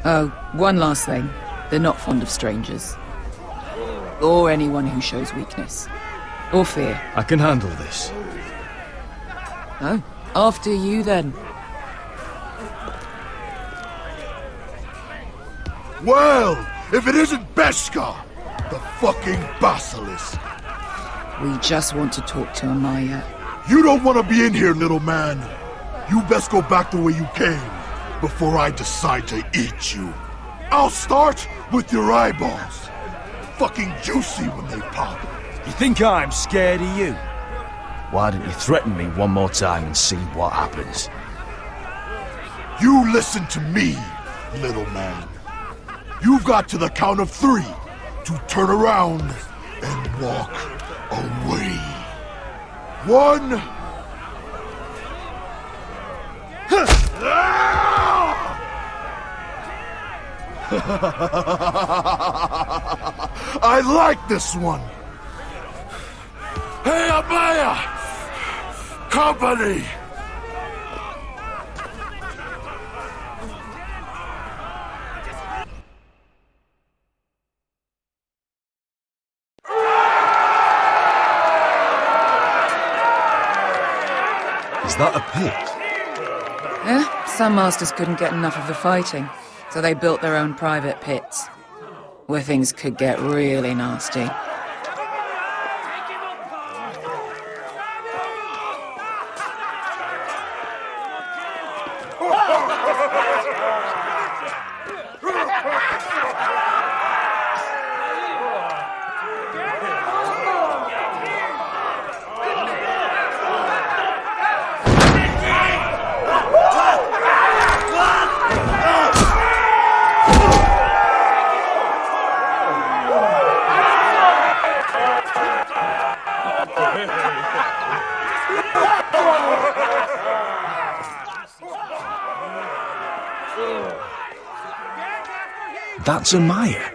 Oh, one last thing. They're not fond of strangers. Or anyone who shows weakness. Or fear. I can handle this. Oh, after you then. Well, if it isn't Beskar, the fucking basilisk. We just want to talk to Amaya. You don't want to be in here, little man. You best go back the way you came, before I decide to eat you. I'll start with your eyeballs. Fucking juicy when they pop. You think I'm scared of you? Why don't you threaten me one more time and see what happens? You listen to me, little man. You've got to the count of 3 to turn around and walk away. 1... I like this one. Hey, Amaya! Company! Is that a pit? Yeah, some masters couldn't get enough of the fighting, so they built their own private pits, where things could get really nasty. That's Amaya.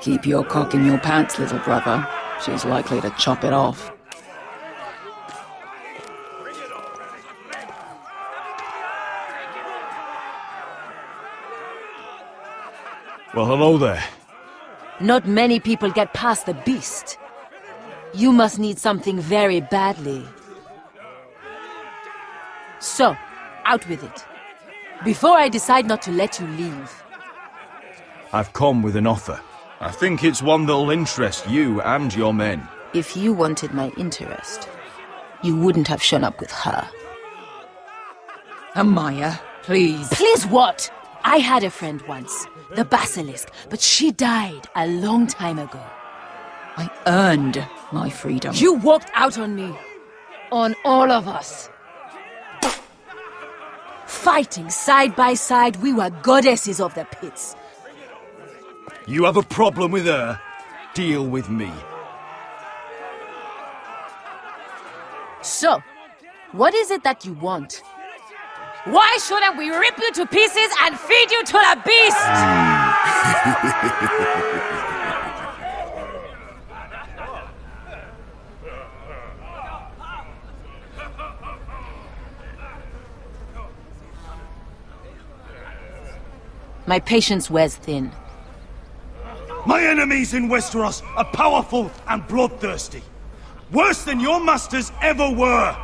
Keep your cock in your pants, little brother. She's likely to chop it off. Well, hello there. Not many people get past the beast. You must need something very badly. So, out with it. Before I decide not to let you leave. I've come with an offer. I think it's one that'll interest you and your men. If you wanted my interest, you wouldn't have shown up with her. Amaya, please. Please what? I had a friend once, the Basilisk, but she died a long time ago. I earned my freedom. You walked out on me. On all of us. Fighting side by side, we were goddesses of the pits. You have a problem with her? Deal with me. So, what is it that you want? Why shouldn't we rip you to pieces and feed you to the beast? My patience wears thin. My enemies in Westeros are powerful and bloodthirsty. Worse than your masters ever were.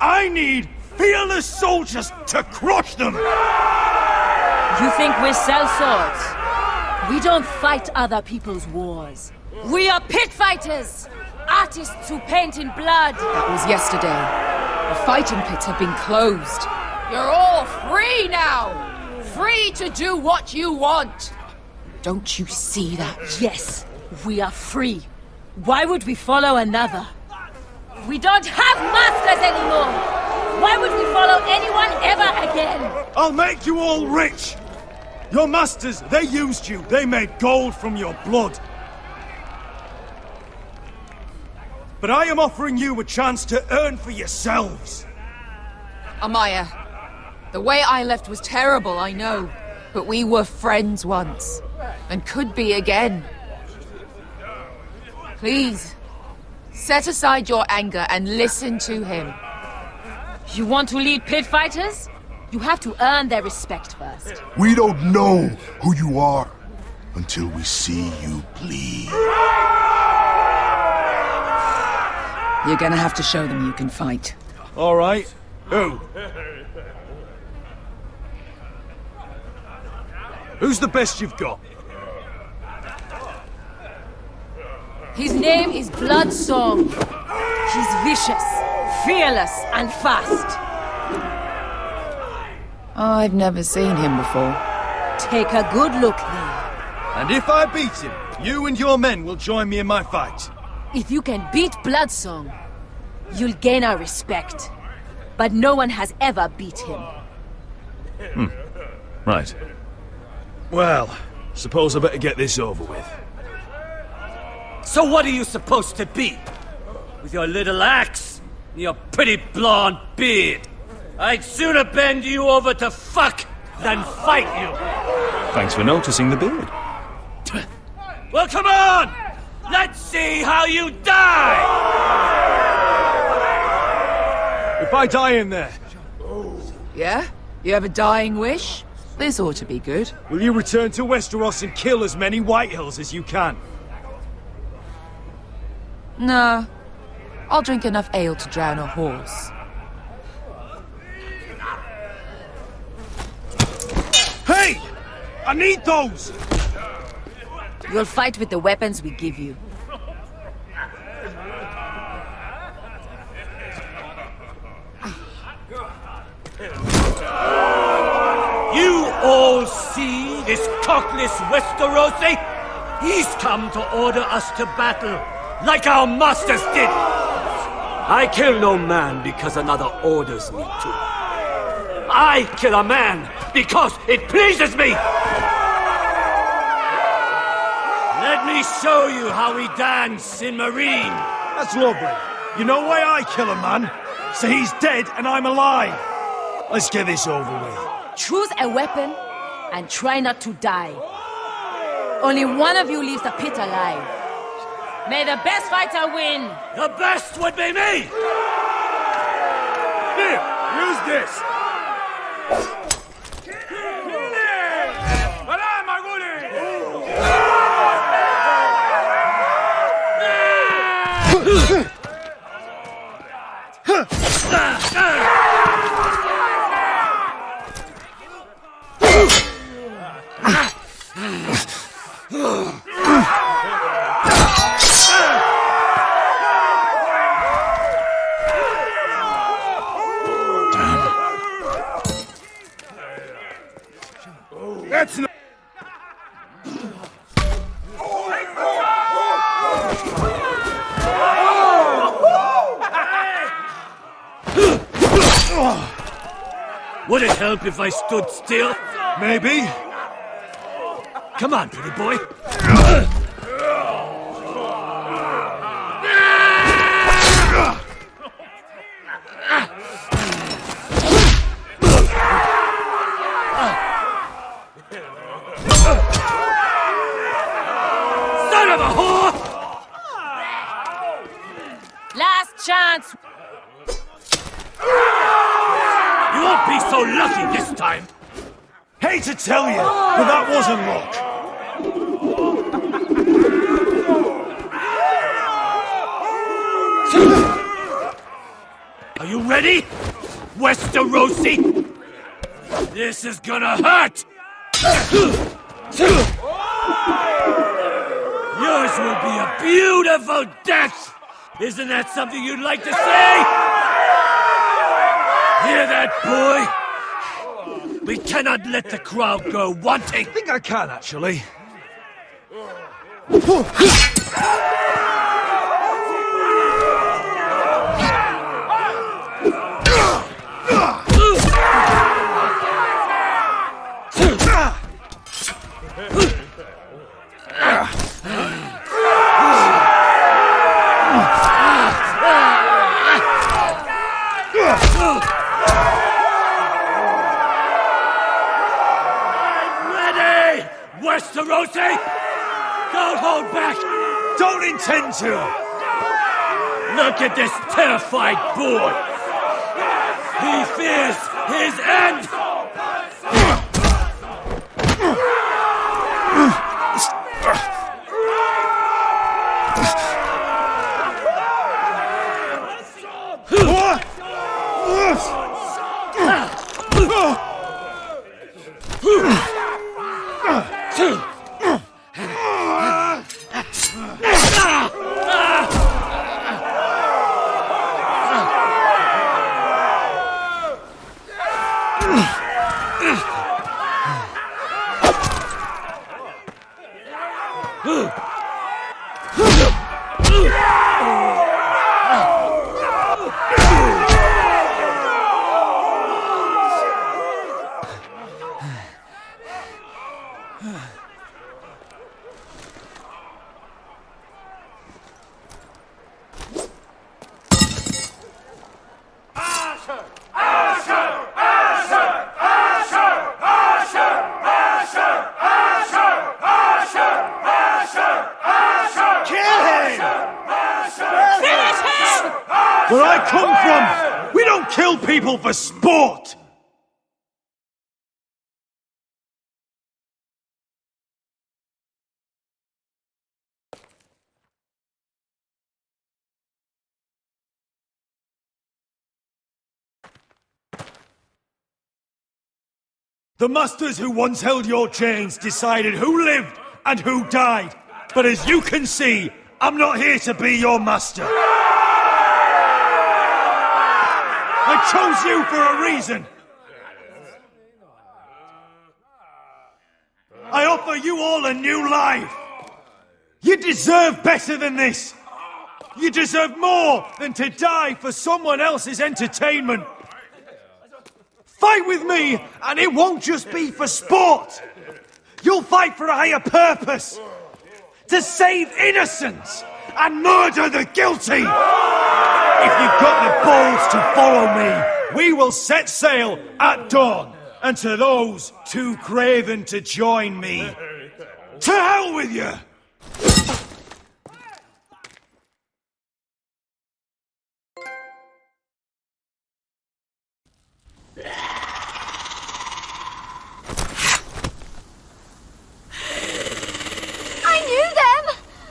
I need fearless soldiers to crush them! You think we sell swords? We don't fight other people's wars. We are pit fighters! Artists who paint in blood! That was yesterday. The fighting pits have been closed. You're all free now! Free to do what you want! Don't you see that? Yes, we are free. Why would we follow another? We don't have masters anymore! Why would we follow anyone ever again? I'll make you all rich! Your masters, they used you. They made gold from your blood. But I am offering you a chance to earn for yourselves. Amaya, the way I left was terrible, I know. But we were friends once. And could be again. Please, set aside your anger and listen to him. You want to lead pit fighters? You have to earn their respect first. We don't know who you are until we see you bleed. You're gonna have to show them you can fight. All right. Who? Who's the best you've got? His name is Bloodsong. He's vicious, fearless, and fast. I've never seen him before. Take a good look then. And if I beat him, you and your men will join me in my fight. If you can beat Bloodsong, you'll gain our respect. But no one has ever beat him. Right. Well, suppose I better get this over with. So what are you supposed to be? With your little axe and your pretty blonde beard? I'd sooner bend you over to fuck than fight you. Thanks for noticing the beard. Well, come on! Let's see how you die! If I die in there, Yeah? You have a dying wish? This ought to be good. will you return to Westeros and kill as many Whitehills as you can? No. I'll drink enough ale to drown a horse. Hey! I need those! You'll fight with the weapons we give you. You all see this cockless Westerosi? He's come to order us to battle, like our masters did. I kill no man because another orders me to. I kill a man because it pleases me. Let me show you how we dance in Marine. That's lovely. You know why I kill a man? So he's dead and I'm alive. Let's get this over with. Choose a weapon and try not to die. Only one of you leaves the pit alive. May the best fighter win! The best would be me! Here, use this. That's not... Would it help if I stood still? Maybe. Come on, pretty boy. Son of a whore! Last chance! You won't be so lucky this time. Hate to tell you, but that wasn't luck. Are you ready, Westerosi? This is gonna hurt! Yours will be a beautiful death! Isn't that something you'd like to say? Hear that, boy? We cannot let the crowd go wanting! I think I can, actually. Westerosi! Don't hold back! Don't intend to! Look at this terrified boy! He fears his end! people for sport! The masters who once held your chains decided who lived and who died. But as you can see, I'm not here to be your master. I chose you for a reason. I offer you all a new life. You deserve better than this. You deserve more than to die for someone else's entertainment. Fight with me, and it won't just be for sport. You'll fight for a higher purpose. To save innocents and murder the guilty. If you've got the balls to follow me, we will set sail at dawn. And to those too craven to join me, to hell with you!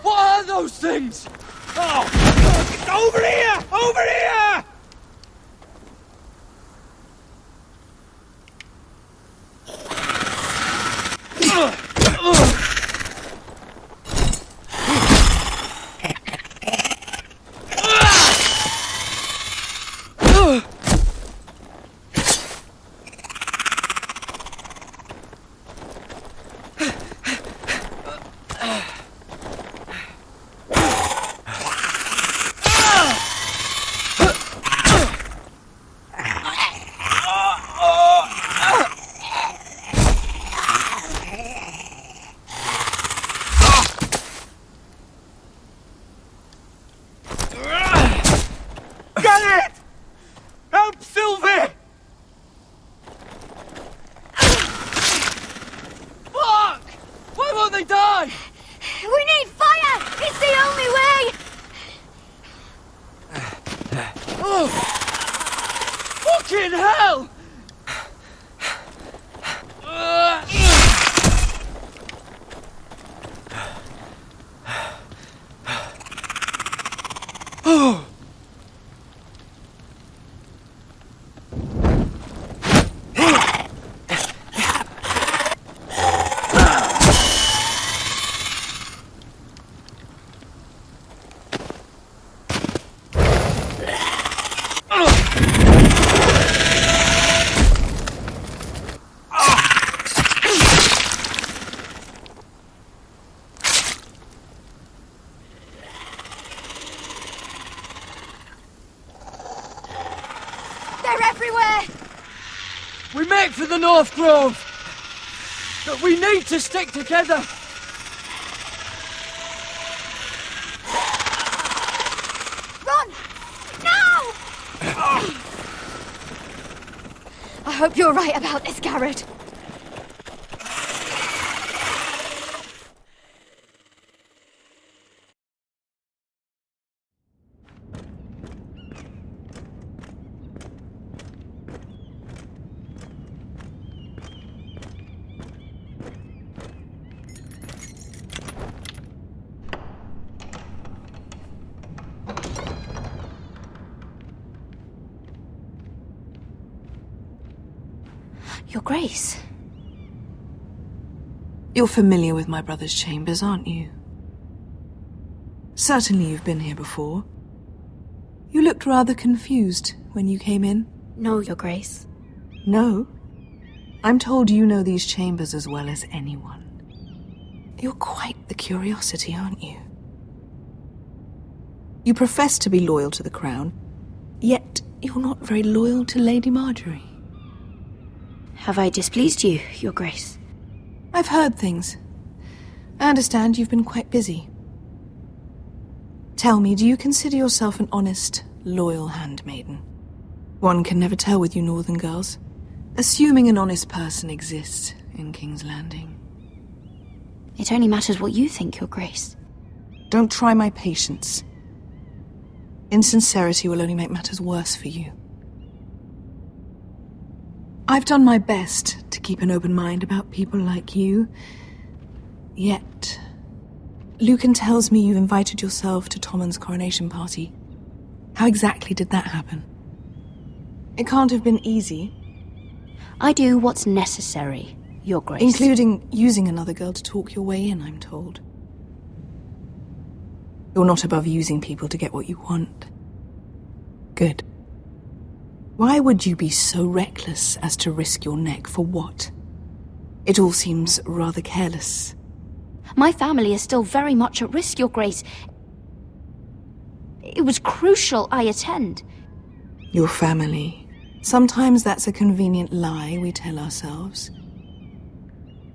What are those things? Oh! Over here! Over here! Fucking hell! We make for the North Grove, but we need to stick together. Run! Now! I hope you're right about this, Garrett. Your Grace. You're familiar with my brother's chambers, aren't you? Certainly you've been here before. You looked rather confused when you came in. No, Your Grace. No? I'm told you know these chambers as well as anyone. You're quite the curiosity, aren't you? You profess to be loyal to the crown, yet you're not very loyal to Lady Marjorie. Have I displeased you, Your Grace? I've heard things. I understand you've been quite busy. Tell me, do you consider yourself an honest, loyal handmaiden? One can never tell with you northern girls. Assuming an honest person exists in King's Landing. It only matters what you think, Your Grace. Don't try my patience. Insincerity will only make matters worse for you. I've done my best to keep an open mind about people like you. Yet, Lucan tells me you invited yourself to Tommen's coronation party. How exactly did that happen? It can't have been easy. I do what's necessary, Your Grace. Including using another girl to talk your way in, I'm told. You're not above using people to get what you want. Good. Why would you be so reckless as to risk your neck for what? It all seems rather careless. My family is still very much at risk, Your Grace. It was crucial I attend. Your family. Sometimes that's a convenient lie we tell ourselves.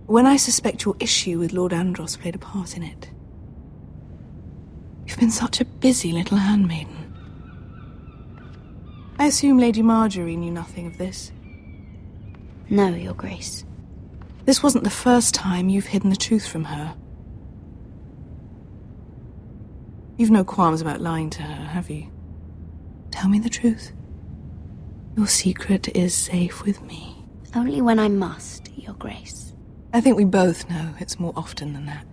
When I suspect your issue with Lord Andros played a part in it. You've been such a busy little handmaiden. I assume Lady Marjorie knew nothing of this. No, Your Grace. This wasn't the first time you've hidden the truth from her. You've no qualms about lying to her, have you? Tell me the truth. Your secret is safe with me. Only when I must, Your Grace. I think we both know it's more often than that.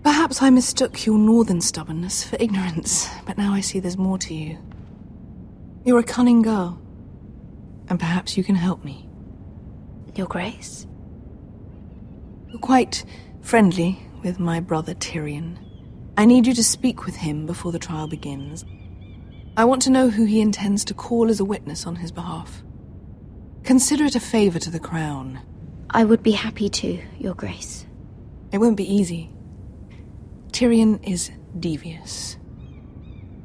Perhaps I mistook your northern stubbornness for ignorance, but now I see there's more to you. You're a cunning girl, and perhaps you can help me. Your Grace? You're quite friendly with my brother Tyrion. I need you to speak with him before the trial begins. I want to know who he intends to call as a witness on his behalf. Consider it a favor to the crown. I would be happy to, Your Grace. It won't be easy. Tyrion is devious.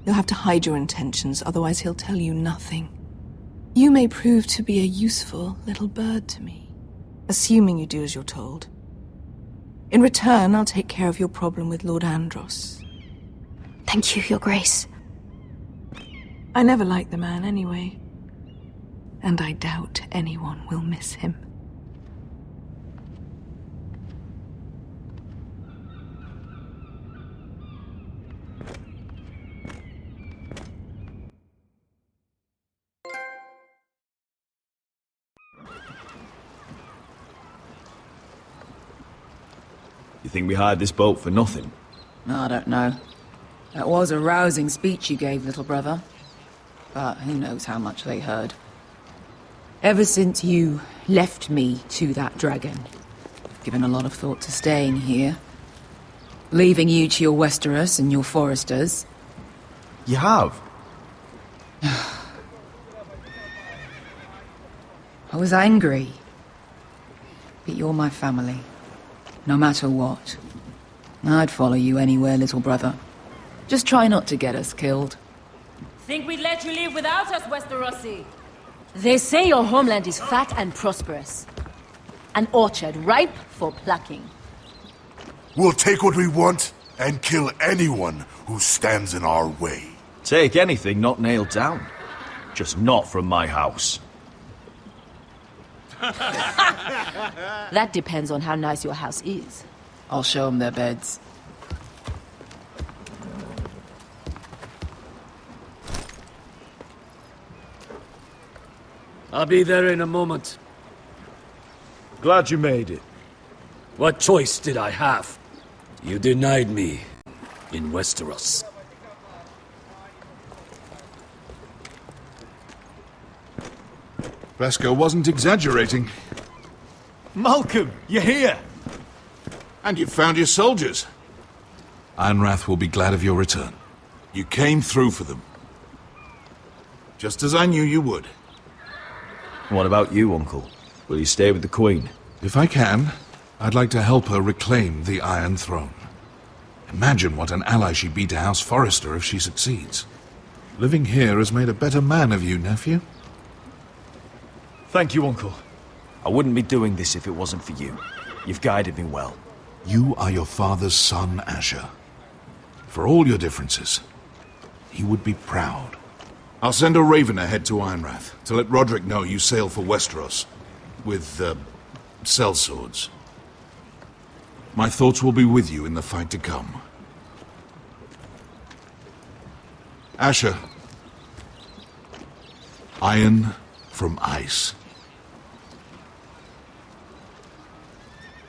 You'll have to hide your intentions, otherwise he'll tell you nothing. You may prove to be a useful little bird to me, assuming you do as you're told. In return, I'll take care of your problem with Lord Andros. Thank you, Your Grace. I never liked the man anyway, and I doubt anyone will miss him. You think we hired this boat for nothing? I don't know. That was a rousing speech you gave, little brother. But who knows how much they heard. Ever since you left me to that dragon, I've given a lot of thought to staying here. Leaving you to your Westeros and your foresters. You have? I was angry. But you're my family. No matter what. I'd follow you anywhere, little brother. Just try not to get us killed. Think we'd let you leave without us, Westerosi? They say your homeland is fat and prosperous. An orchard ripe for plucking. We'll take what we want and kill anyone who stands in our way. Take anything not nailed down. Just not from my house. That depends on how nice your house is. I'll show them their beds. I'll be there in a moment. Glad you made it. What choice did I have? You denied me in Westeros. Bresco wasn't exaggerating. Malcolm, you're here! And you found your soldiers. Ironrath will be glad of your return. You came through for them. Just as I knew you would. What about you, Uncle? Will you stay with the Queen? If I can, I'd like to help her reclaim the Iron Throne. Imagine what an ally she'd be to House Forrester if she succeeds. Living here has made a better man of you, nephew. Thank you, Uncle. I wouldn't be doing this if it wasn't for you. You've guided me well. You are your father's son, Asher. For all your differences, he would be proud. I'll send a raven ahead to Ironrath to let Roderick know you sail for Westeros. With, sellswords. My thoughts will be with you in the fight to come. Asher. Iron from ice.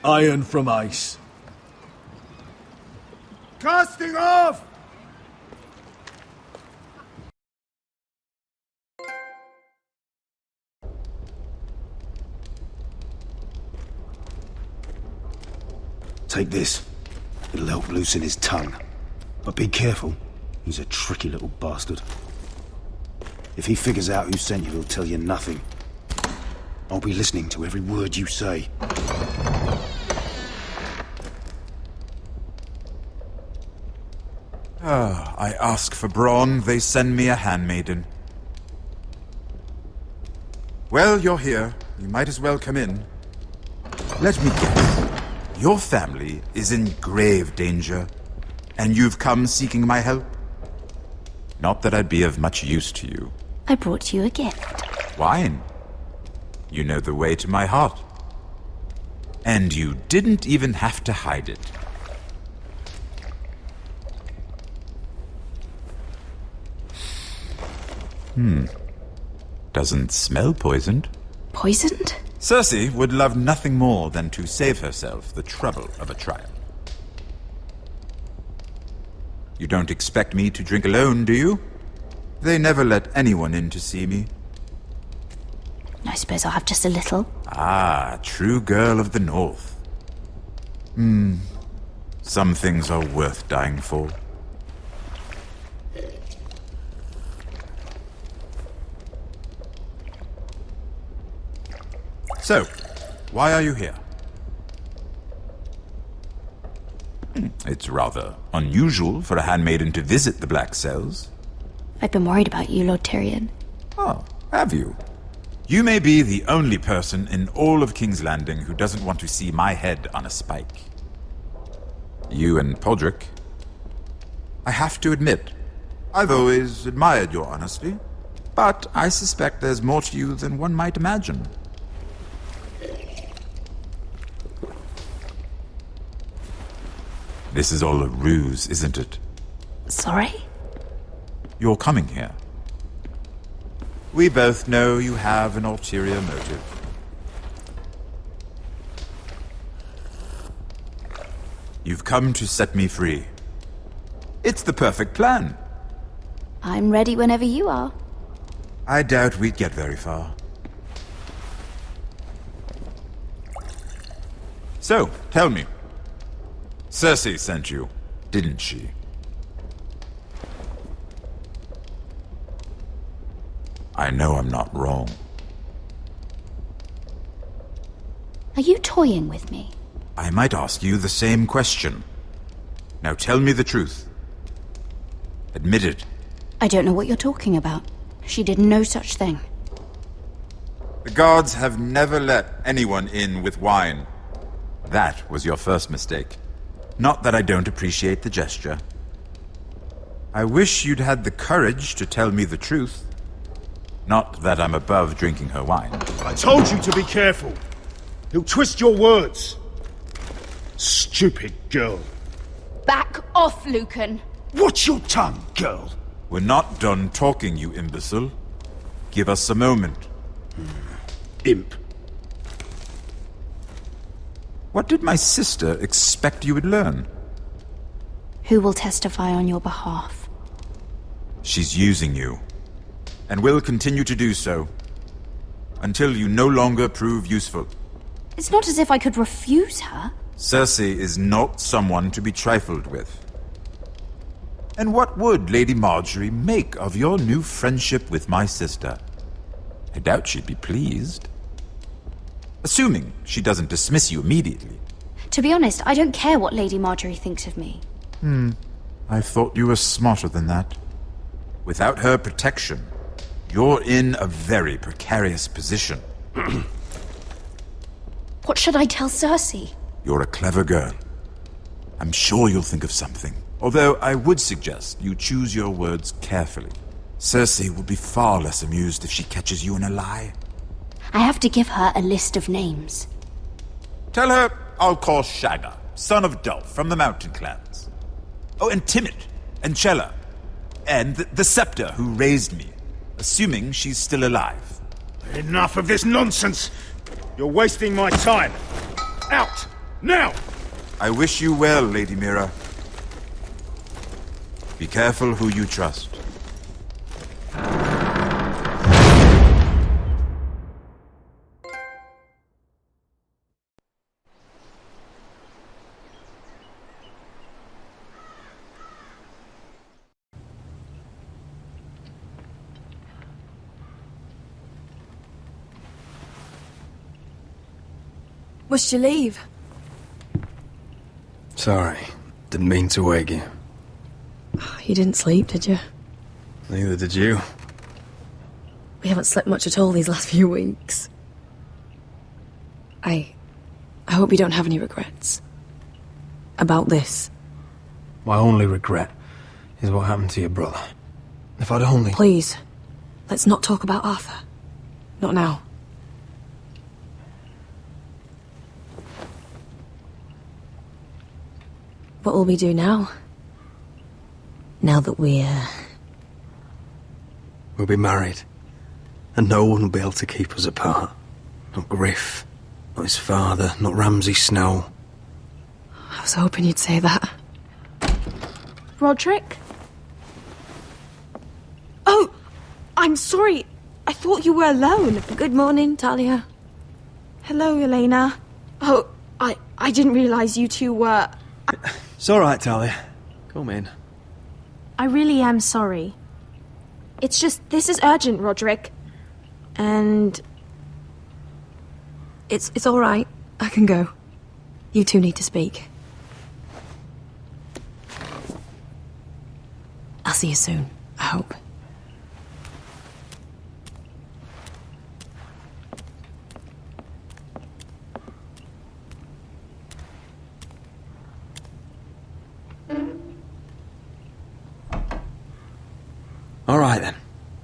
Iron from ice. Casting off! Take this. It'll help loosen his tongue. But be careful. He's a tricky little bastard. If he figures out who sent you, he'll tell you nothing. I'll be listening to every word you say. I ask for brawn, they send me a handmaiden. Well, you're here. You might as well come in. Let me guess. Your family is in grave danger, and you've come seeking my help? Not that I'd be of much use to you. I brought you a gift. Wine. You know the way to my heart. And you didn't even have to hide it. Doesn't smell poisoned. Poisoned? Cersei would love nothing more than to save herself the trouble of a trial. You don't expect me to drink alone, do you? They never let anyone in to see me. I suppose I'll have just a little. Ah, true girl of the North. Some things are worth dying for. So, why are you here? It's rather unusual for a handmaiden to visit the Black Cells. I've been worried about you, Lord Tyrion. Oh, have you? You may be the only person in all of King's Landing who doesn't want to see my head on a spike. You and Podrick. I have to admit, I've always admired your honesty, but I suspect there's more to you than one might imagine. This is all a ruse, isn't it? Sorry? You're coming here. We both know you have an ulterior motive. You've come to set me free. It's the perfect plan. I'm ready whenever you are. I doubt we'd get very far. So, tell me. Cersei sent you, didn't she? I know I'm not wrong. Are you toying with me? I might ask you the same question. Now tell me the truth. Admit it. I don't know what you're talking about. She did no such thing. The guards have never let anyone in with wine. That was your first mistake. Not that I don't appreciate the gesture. I wish you'd had the courage to tell me the truth. Not that I'm above drinking her wine. I told you to be careful. He'll twist your words. Stupid girl. Back off, Lucan. Watch your tongue, girl. We're not done talking, you imbecile. Give us a moment. Imp. What did my sister expect you would learn? Who will testify on your behalf? She's using you. And will continue to do so. Until you no longer prove useful. It's not as if I could refuse her. Cersei is not someone to be trifled with. And what would Lady Marjorie make of your new friendship with my sister? I doubt she'd be pleased. Assuming she doesn't dismiss you immediately. To be honest, I don't care what Lady Marjorie thinks of me. I thought you were smarter than that. Without her protection, you're in a very precarious position. What should I tell Cersei? You're a clever girl. I'm sure you'll think of something. Although I would suggest you choose your words carefully. Cersei will be far less amused if she catches you in a lie. I have to give her a list of names. Tell her I'll call Shagga, son of Dolph, from the Mountain Clans. Oh, and Timid, and Chella, and the Scepter who raised me. assuming she's still alive. Enough of this nonsense! You're wasting my time! Out! Now! I wish you well, Lady Mira. Be careful who you trust. Must you leave? Sorry, didn't mean to wake you. You didn't sleep, did you? Neither did you. We haven't slept much at all these last few weeks. I hope you don't have any regrets. About this. My only regret is what happened to your brother. If I'd only... Please, let's not talk about Arthur. Not now. What will we do now? Now that we're... We'll be married. And no one will be able to keep us apart. Not Griff, not his father, not Ramsay Snow. I was hoping you'd say that. Roderick? Oh! I'm sorry. I thought you were alone. Good morning, Talia. Hello, Elena. Oh, I didn't realize you two were... It's alright, Talia. Come in. I really am sorry. It's just, this is urgent, Roderick. And... It's all right. I can go. You two need to speak. I'll see you soon, I hope. All right, then.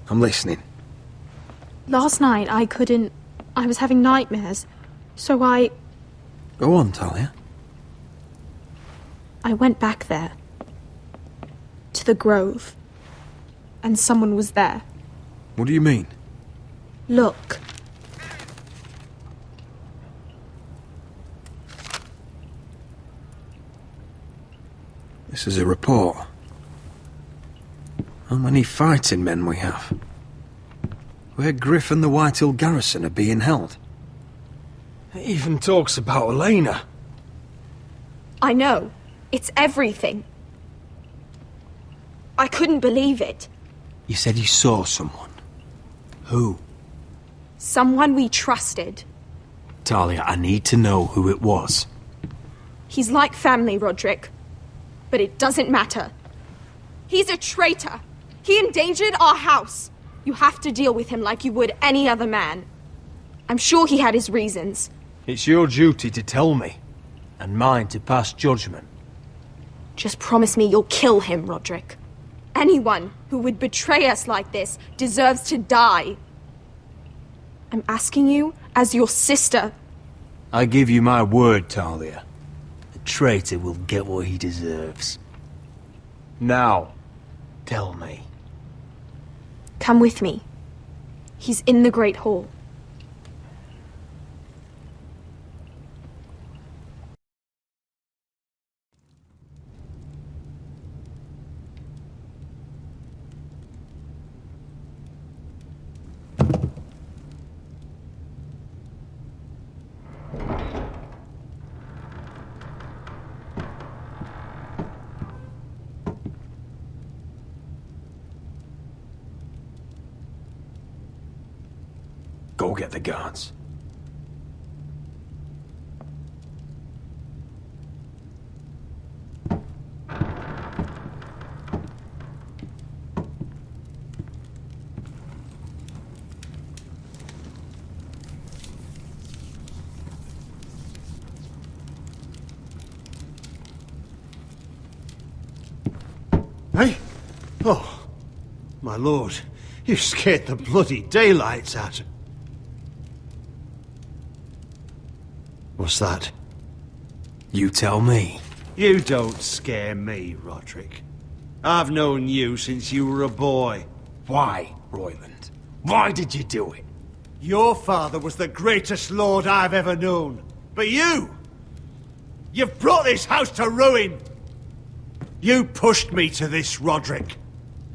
I'm listening. Last night I was having nightmares. So Go on, Talia. I went back there. To the grove. And someone was there. What do you mean? Look. This is a report. How many fighting men we have? Where Griff and the Whitehill garrison are being held. It even talks about Elena. I know. It's everything. I couldn't believe it. You said you saw someone. Who? Someone we trusted. Talia, I need to know who it was. He's like family, Roderick. But it doesn't matter. He's a traitor. He endangered our house. You have to deal with him like you would any other man. I'm sure he had his reasons. It's your duty to tell me, and mine to pass judgment. Just promise me you'll kill him, Roderick. Anyone who would betray us like this deserves to die. I'm asking you as your sister. I give you my word, Talia. The traitor will get what he deserves. Now, tell me. Come with me. He's in the Great Hall. Go get the guards. Hey? Oh, my lord, you scared the bloody daylights out of... What's that? You tell me. You don't scare me, Roderick. I've known you since you were a boy. Why, Royland? Why did you do it? Your father was the greatest lord I've ever known. But you've brought this house to ruin. You pushed me to this, Roderick.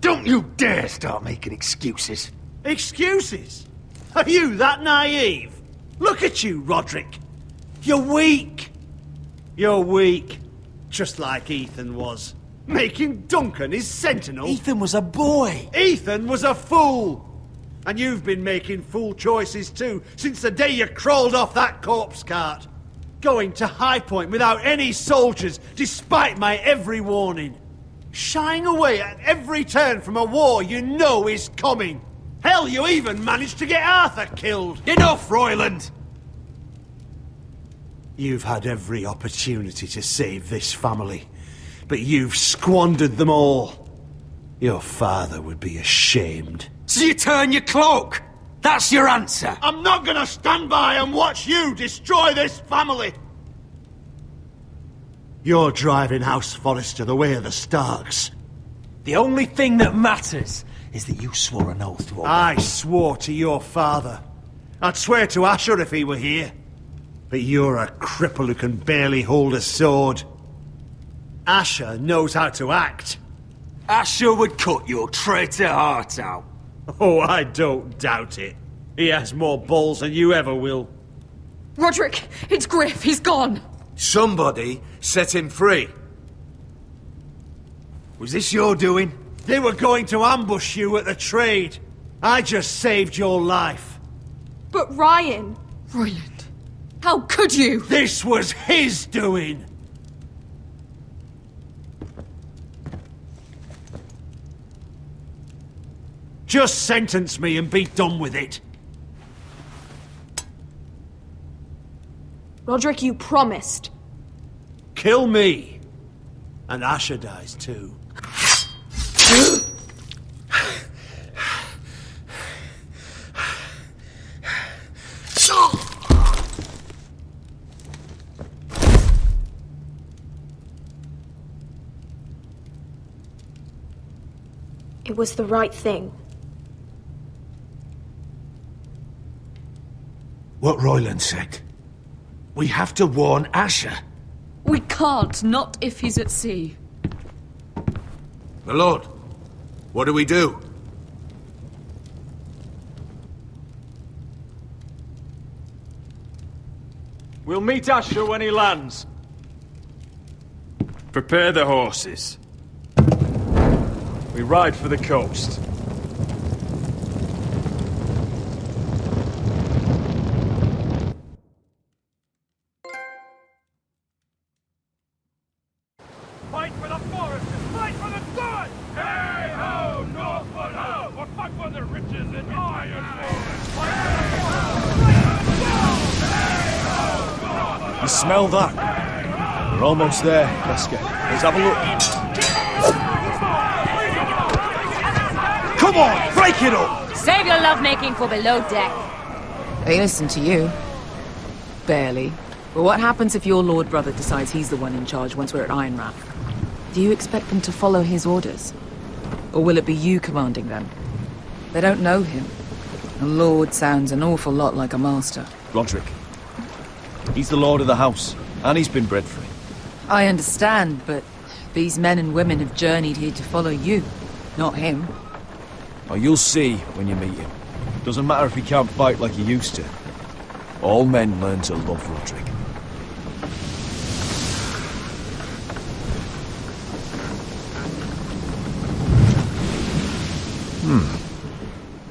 Don't you dare start making excuses. Excuses? Are you that naive? Look at you, Roderick. You're weak. You're weak. Just like Ethan was. Making Duncan his sentinel. Ethan was a boy. Ethan was a fool. And you've been making fool choices too, since the day you crawled off that corpse cart. Going to High Point without any soldiers, despite my every warning. Shying away at every turn from a war you know is coming. Hell, you even managed to get Arthur killed. Enough, Royland! You've had every opportunity to save this family, but you've squandered them all. Your father would be ashamed. So you turn your cloak? That's your answer? I'm not gonna stand by and watch you destroy this family! You're driving House Forrester the way of the Starks. The only thing that matters is that you swore an oath to obey. I swore to your father. I'd swear to Asher if he were here. But you're a cripple who can barely hold a sword. Asher knows how to act. Asher would cut your traitor heart out. Oh, I don't doubt it. He has more balls than you ever will. Roderick, it's Griff. He's gone. Somebody set him free. Was this your doing? They were going to ambush you at the trade. I just saved your life. But Ryan... Royland, how could you? This was his doing. Just sentence me and be done with it. Roderick, you promised. Kill me. And Asher dies too. It was the right thing. What Royland said. We have to warn Asher. We can't, not if he's at sea. My lord, what do we do? We'll meet Asher when he lands. Prepare the horses. We ride for the coast. Fight for the forest! Fight for the sun! Hey ho, Northwood ho! Or fight for the riches in iron You smell that? We're almost there, Wesker. Let's have a look. Come on, break it up! Save your lovemaking for below deck. They listen to you. Barely. But what happens if your lord brother decides he's the one in charge once we're at Ironrath? Do you expect them to follow his orders? Or will it be you commanding them? They don't know him. A lord sounds an awful lot like a master. Roderick. He's the lord of the house, and he's been bred free. I understand, but these men and women have journeyed here to follow you, not him. Oh, you'll see when you meet him. Doesn't matter if he can't fight like he used to. All men learn to love Roderick.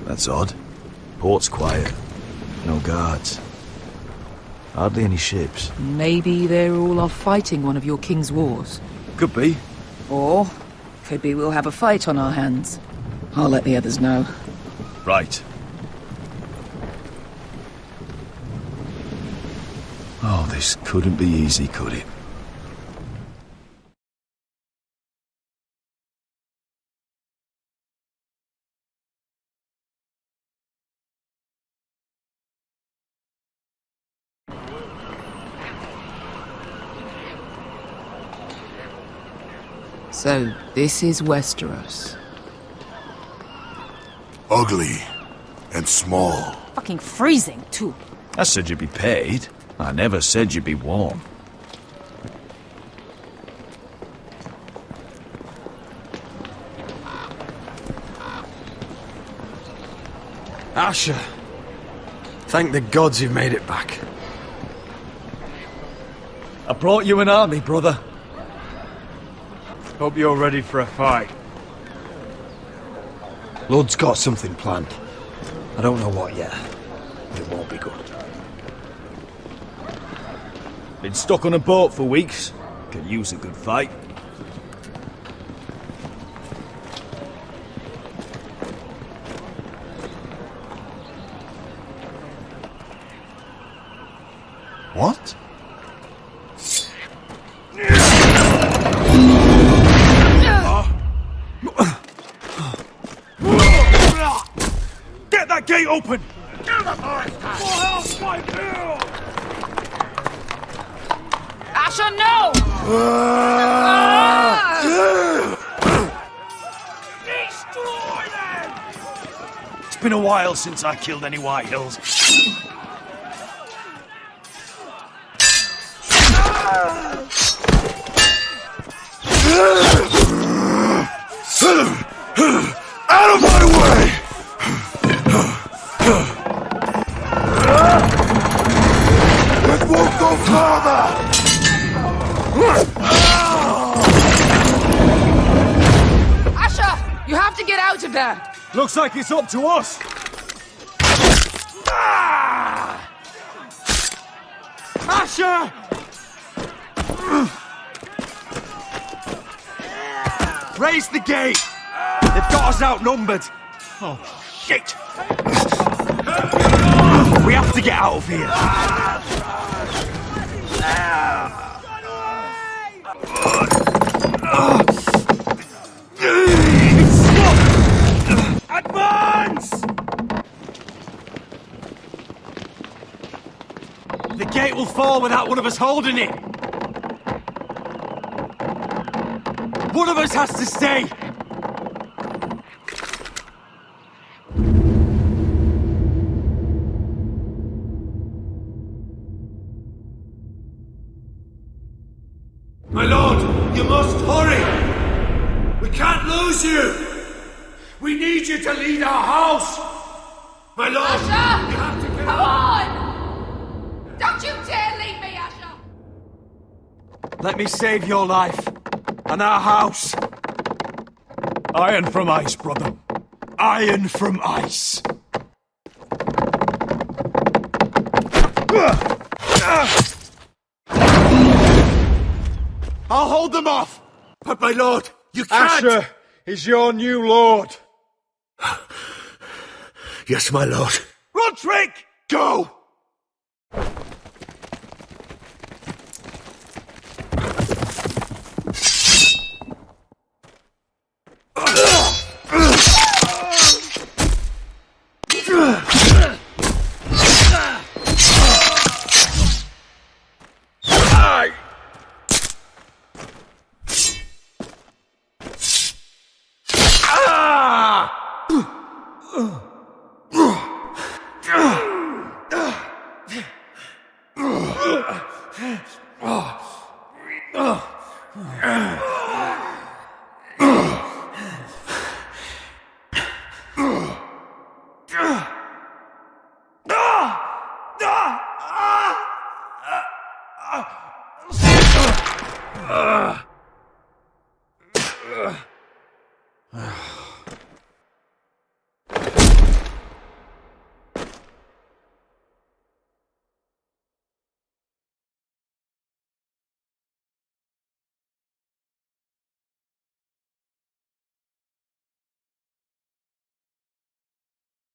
That's odd. Port's quiet. No guards. Hardly any ships. Maybe they're all off fighting one of your king's wars. Could be. Or could be we'll have a fight on our hands. I'll let the others know. Right. Oh, this couldn't be easy, could it? So, this is Westeros. Ugly. and small. Fucking freezing, too. I said you'd be paid. I never said you'd be warm. Asher. Thank the gods you've made it back. I brought you an army, brother. Hope you're ready for a fight. Lord's got something planned. I don't know what yet, but it won't be good. Been stuck on a boat for weeks. Could use a good fight. What? Get that gate open! Asher, no! It's been a while since I killed any White Hills. Out of my way! It won't go further! Asher, you have to get out of there! Looks like it's up to us! Asher! Raise the gate! They've got us outnumbered! Oh, shit! We have to get out of here! It's stuck! Advance! The gate will fall without one of us holding it! One of us has to stay! My lord, you must hurry! We can't lose you! We need you to lead our house! My lord, Asher! you have to get Come on! Don't you dare leave me, Asher! Let me save your life and our house. Iron from ice, brother. Iron from ice. I'll hold them off. But my lord, you can't! Asher is your new lord. Yes, my lord. Roderick, go!